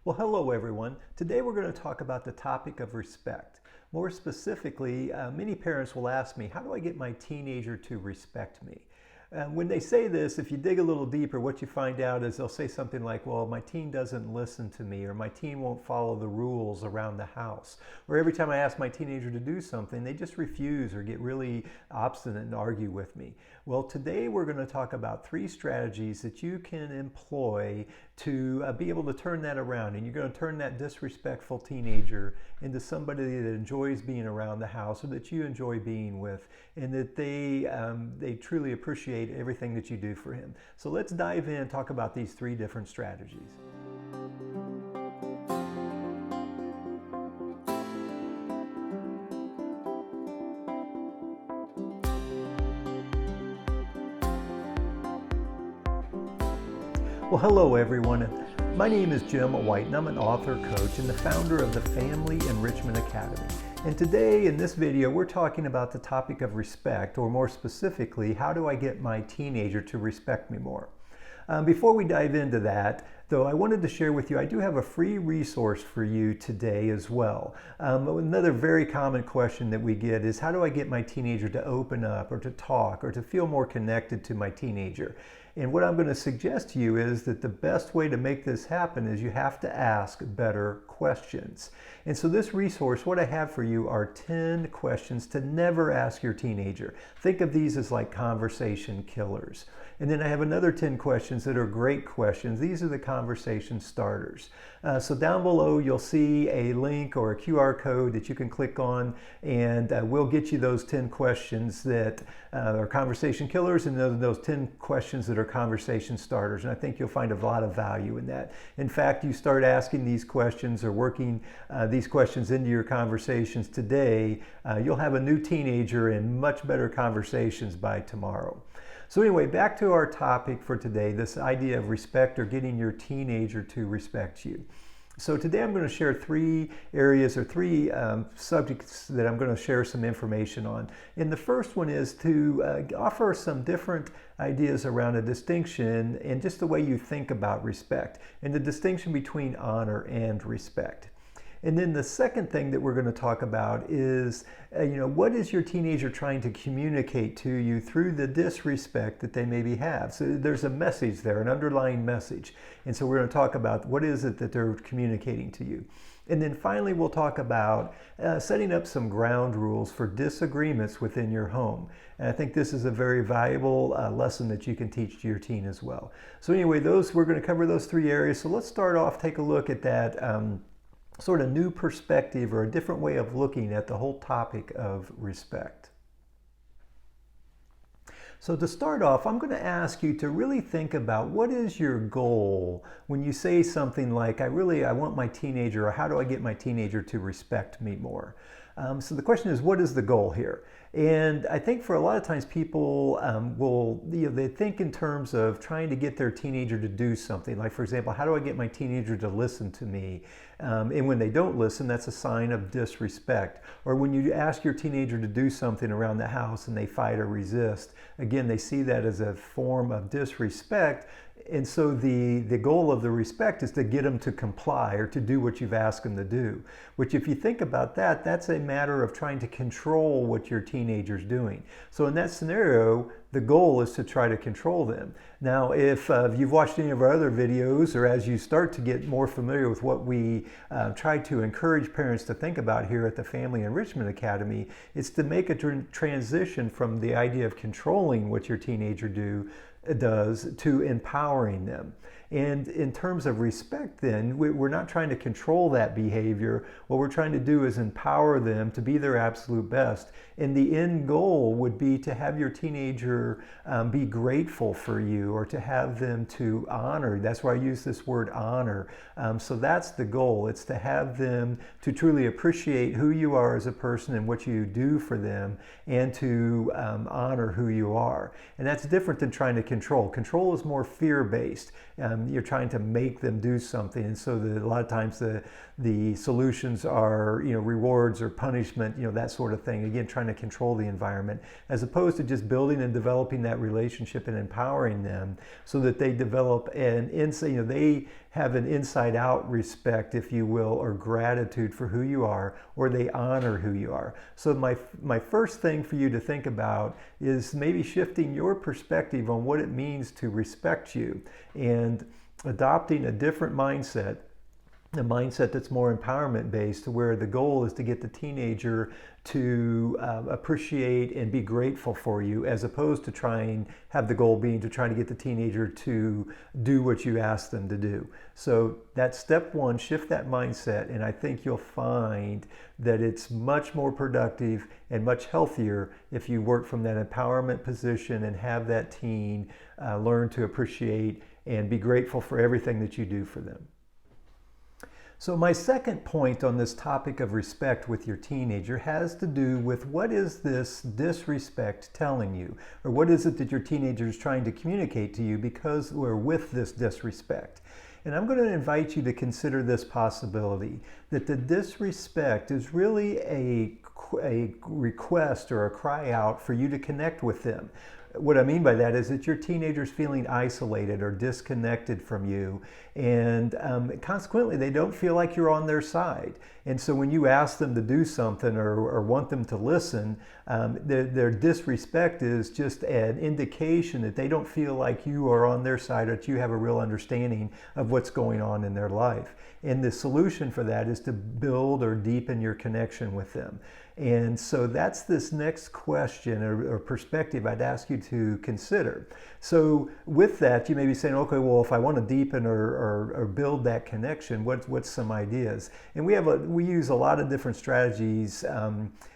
Well, hello everyone. Today we're going to talk about the topic of respect. More specifically, many parents will ask me, how do I get my teenager to respect me? When they say this, if you dig a little deeper, what you find out is they'll say something like, well, my teen doesn't listen to me, or my teen won't follow the rules around the house. Or every time I ask my teenager to do something, they just refuse or get really obstinate and argue with me. Well, today we're going to talk about 3 strategies that you can employ to be able to turn that around. And you're going to turn that disrespectful teenager into somebody that enjoys being around the house, or that you enjoy being with, and that they truly appreciate everything that you do for him. So let's dive in and talk about these 3 different strategies. Well, hello everyone. My name is Jim White, and I'm an author, coach, and the founder of the Family Enrichment Academy. And today in this video, we're talking about the topic of respect, or more specifically, how do I get my teenager to respect me more? Before we dive into that, though, I wanted to share with you, I do have a free resource for you today as well. Another very common question that we get is, how do I get my teenager to open up, or to talk, or to feel more connected to my teenager? And what I'm going to suggest to you is that the best way to make this happen is you have to ask better questions. And so this resource, what I have for you are 10 questions to never ask your teenager. Think of these as like conversation killers. And then I have another 10 questions that are great questions. These are the conversation starters. So down below you'll see a link or a QR code that you can click on, and we'll get you those 10 questions that are conversation killers, and those 10 questions that are conversation starters. And I think you'll find a lot of value in that. In fact, you start asking these questions or working these questions into your conversations today, you'll have a new teenager and much better conversations by tomorrow. So anyway, back to our topic for today, this idea of respect, or getting your teenager to respect you. So today I'm going to share 3 areas, or 3 subjects that I'm going to share some information on. And the first one is to offer some different ideas around a distinction and just the way you think about respect, and the distinction between honor and respect. And then the second thing that we're going to talk about is, what is your teenager trying to communicate to you through the disrespect that they maybe have? So there's a message there, an underlying message. And so we're going to talk about what is it that they're communicating to you. And then finally, we'll talk about setting up some ground rules for disagreements within your home. And I think this is a very valuable lesson that you can teach to your teen as well. So anyway, we're going to cover those 3 areas. So let's start off, take a look at that sort of new perspective, or a different way of looking at the whole topic of respect. So to start off, I'm going to ask you to really think about, what is your goal when you say something like, I want my teenager, or how do I get my teenager to respect me more? So the question is, what is the goal here? And I think for a lot of times people they think in terms of trying to get their teenager to do something. Like, for example, how do I get my teenager to listen to me? And when they don't listen, that's a sign of disrespect. Or when you ask your teenager to do something around the house and they fight or resist, again, they see that as a form of disrespect. And so the goal of the respect is to get them to comply, or to do what you've asked them to do. Which, if you think about that, that's a matter of trying to control what your teenager's doing. So in that scenario, the goal is to try to control them. Now, if you've watched any of our other videos, or as you start to get more familiar with what we try to encourage parents to think about here at the Family Enrichment Academy, it's to make a transition from the idea of controlling what your teenager does to empowering them. And in terms of respect, then, we're not trying to control that behavior. What we're trying to do is empower them to be their absolute best. And the end goal would be to have your teenager be grateful for you, or to have them to honor. That's why I use this word honor. So that's the goal. It's to have them to truly appreciate who you are as a person and what you do for them, and to honor who you are. And that's different than trying to control. Control is more fear-based. you're trying to make them do something, and so a lot of times the solutions are, rewards or punishment, that sort of thing. Again, trying to control the environment, as opposed to just building and developing that relationship and empowering them so that they develop an insight, they have an inside out respect, if you will, or gratitude for who you are, or they honor who you are. So my first thing for you to think about is maybe shifting your perspective on what it means to respect you and adopting a different mindset, a mindset that's more empowerment based, to where the goal is to get the teenager to appreciate and be grateful for you, as opposed to have the goal being to try to get the teenager to do what you ask them to do. So that's step one, shift that mindset, and I think you'll find that it's much more productive and much healthier if you work from that empowerment position and have that teen learn to appreciate and be grateful for everything that you do for them. So my second point on this topic of respect with your teenager has to do with, what is this disrespect telling you? Or what is it that your teenager is trying to communicate to you because we're with this disrespect? And I'm going to invite you to consider this possibility, that the disrespect is really a request or a cry out for you to connect with them. What I mean by that is that your teenager's feeling isolated or disconnected from you, and consequently they don't feel like you're on their side. And so when you ask them to do something or want them to listen, their disrespect is just an indication that they don't feel like you are on their side, or that you have a real understanding of what's going on in their life. And the solution for that is to build or deepen your connection with them. And so that's this next question or perspective I'd ask you to consider. So with that, you may be saying, okay, well, if I want to deepen or build that connection, what's some ideas? And we use a lot of different strategies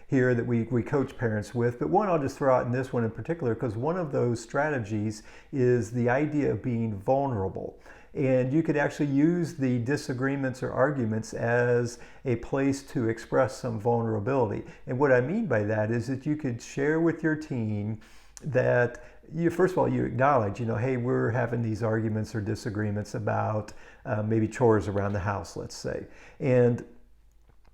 here that we coach parents with, but one I'll just throw out in this one in particular, because one of those strategies is the idea of being vulnerable. And you could actually use the disagreements or arguments as a place to express some vulnerability. And what I mean by that is that you could share with your teen that first of all, you acknowledge, hey, we're having these arguments or disagreements about maybe chores around the house, let's say. And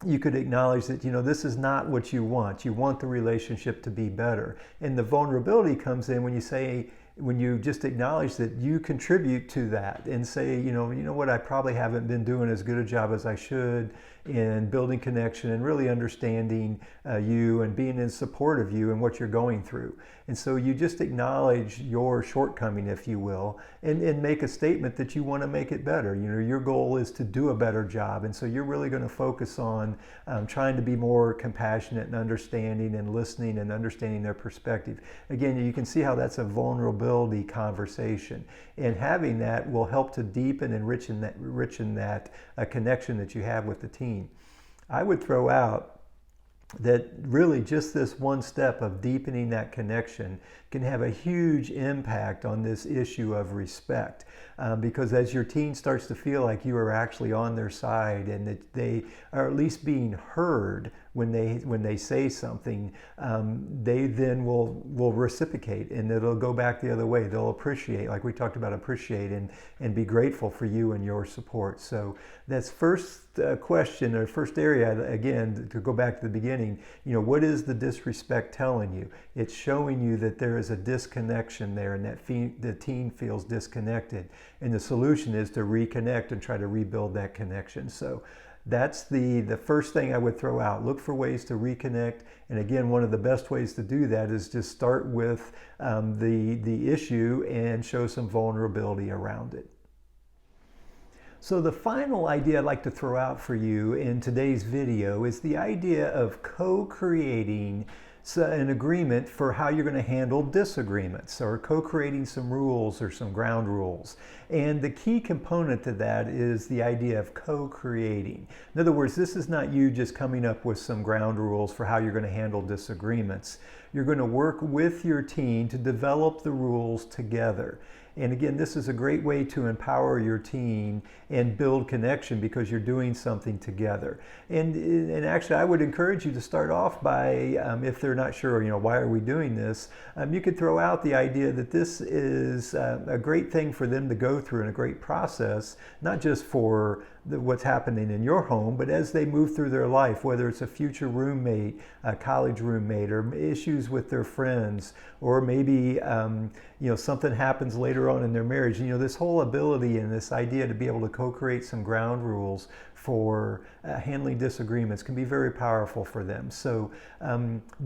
you could acknowledge that, this is not what you want. You want the relationship to be better. And the vulnerability comes in when you just acknowledge that you contribute to that and say, you know what, I probably haven't been doing as good a job as I should in building connection and really understanding you and being in support of you and what you're going through. And so you just acknowledge your shortcoming, if you will, and make a statement that you want to make it better. Your goal is to do a better job. And so you're really going to focus on trying to be more compassionate and understanding and listening and understanding their perspective. Again, you can see how that's a vulnerability conversation. And having that will help to deepen and enrichen that connection that you have with the teen. I would throw out that really just this one step of deepening that connection can have a huge impact on this issue of respect. Because as your teen starts to feel like you are actually on their side and that they are at least being heard when they say something, they then will reciprocate, and it'll go back the other way. They'll appreciate, like we talked about, appreciate and be grateful for you and your support. So that's first question or first area, again, to go back to the beginning, what is the disrespect telling you? It's showing you that there is a disconnection there and that the teen feels disconnected. And the solution is to reconnect and try to rebuild that connection. So that's the first thing I would throw out. Look for ways to reconnect. And again, one of the best ways to do that is just start with the issue and show some vulnerability around it. So the final idea I'd like to throw out for you in today's video is the idea of co-creating an agreement for how you're going to handle disagreements, or co-creating some rules or some ground rules. And the key component to that is the idea of co-creating. In other words, this is not you just coming up with some ground rules for how you're going to handle disagreements. You're going to work with your teen to develop the rules together. And again, this is a great way to empower your teen and build connection because you're doing something together. And actually, I would encourage you to start off by, if they're not sure, why are we doing this? You could throw out the idea that this is a great thing for them to go through and a great process, not just for what's happening in your home, but as they move through their life, whether it's a future roommate, a college roommate, or issues with their friends, or maybe something happens later on in their marriage. This whole ability and this idea to be able to co-create some ground rules for handling disagreements can be very powerful for them. So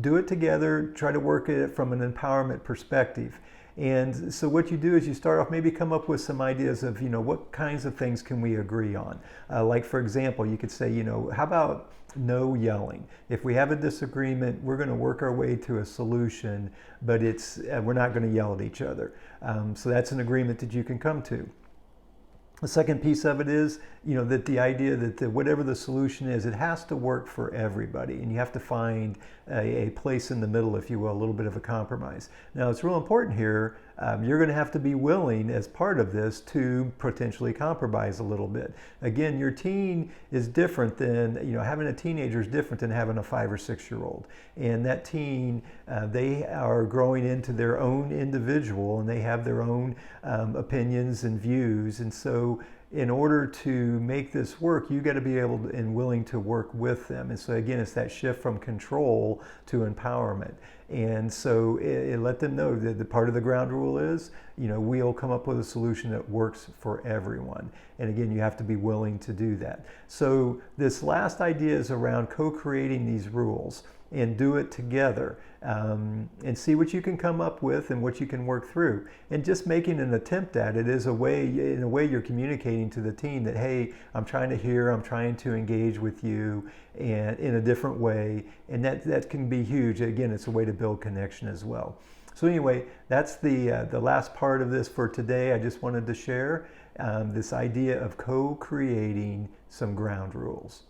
do it together, try to work at it from an empowerment perspective. And so what you do is you start off, maybe come up with some ideas of, what kinds of things can we agree on? Like, for example, you could say, how about no yelling? If we have a disagreement, we're going to work our way to a solution, but we're not going to yell at each other. So that's an agreement that you can come to. The second piece of it is, that the idea that whatever the solution is, it has to work for everybody, and you have to find a place in the middle, if you will, a little bit of a compromise. Now, it's real important here. You're going to have to be willing, as part of this, to potentially compromise a little bit. Again, your teen is different than, having a teenager is different than having a 5 or 6 year old. And that teen, they are growing into their own individual, and they have their own opinions and views. And so in order to make this work, you got to be able to, and willing to work with them. And so again, it's that shift from control to empowerment. And so let them know that the part of the ground rule is, we'll come up with a solution that works for everyone. And again, you have to be willing to do that. So this last idea is around co-creating these rules, and do it together, and see what you can come up with and what you can work through. And just making an attempt at it is in a way you're communicating to the teen that, hey, I'm trying to hear, I'm trying to engage with you, and in a different way. And that can be huge. Again, it's a way to build connection as well. So anyway, that's the last part of this for today. I just wanted to share this idea of co-creating some ground rules.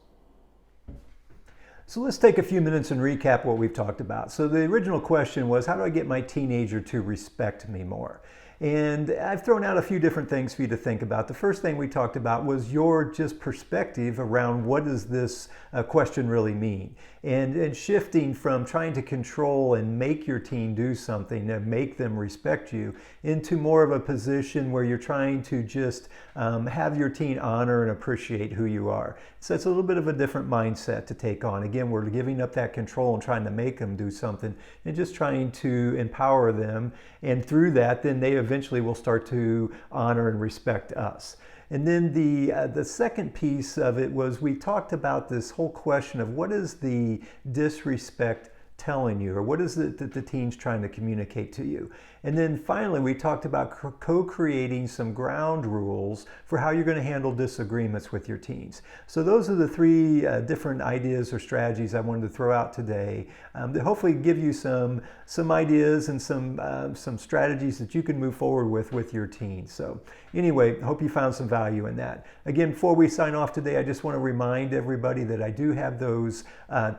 So let's take a few minutes and recap what we've talked about. So the original question was, how do I get my teenager to respect me more? And I've thrown out a few different things for you to think about. The first thing we talked about was your just perspective around what does this question really mean? And shifting from trying to control and make your teen do something and make them respect you into more of a position where you're trying to just have your teen honor and appreciate who you are. So it's a little bit of a different mindset to take on. Again, we're giving up that control and trying to make them do something and just trying to empower them. And through that, then they eventually will start to honor and respect us. And then the second piece of it was, we talked about this whole question of what is the disrespect telling you, or what is it that the teen's trying to communicate to you? And then finally, we talked about co-creating some ground rules for how you're going to handle disagreements with your teens. So those are the three different ideas or strategies I wanted to throw out today that hopefully give you some ideas and some strategies that you can move forward with your teens. So anyway, hope you found some value in that. Again, before we sign off today, I just want to remind everybody that I do have those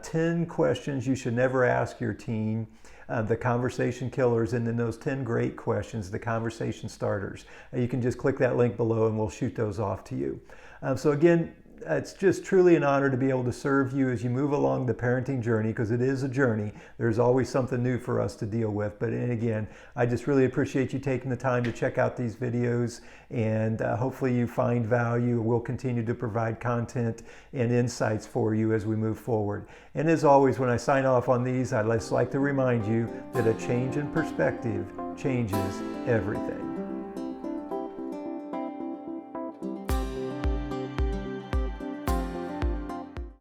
10 questions you should never ask your teen, the conversation killers, and then those 10 great questions, the conversation starters. You can just click that link below and we'll shoot those off to you. So again, it's just truly an honor to be able to serve you as you move along the parenting journey, because it is a journey. There's always something new for us to deal with. But and again, I just really appreciate you taking the time to check out these videos, and hopefully you find value. We'll continue to provide content and insights for you as we move forward. And as always, when I sign off on these, I'd just like to remind you that a change in perspective changes everything.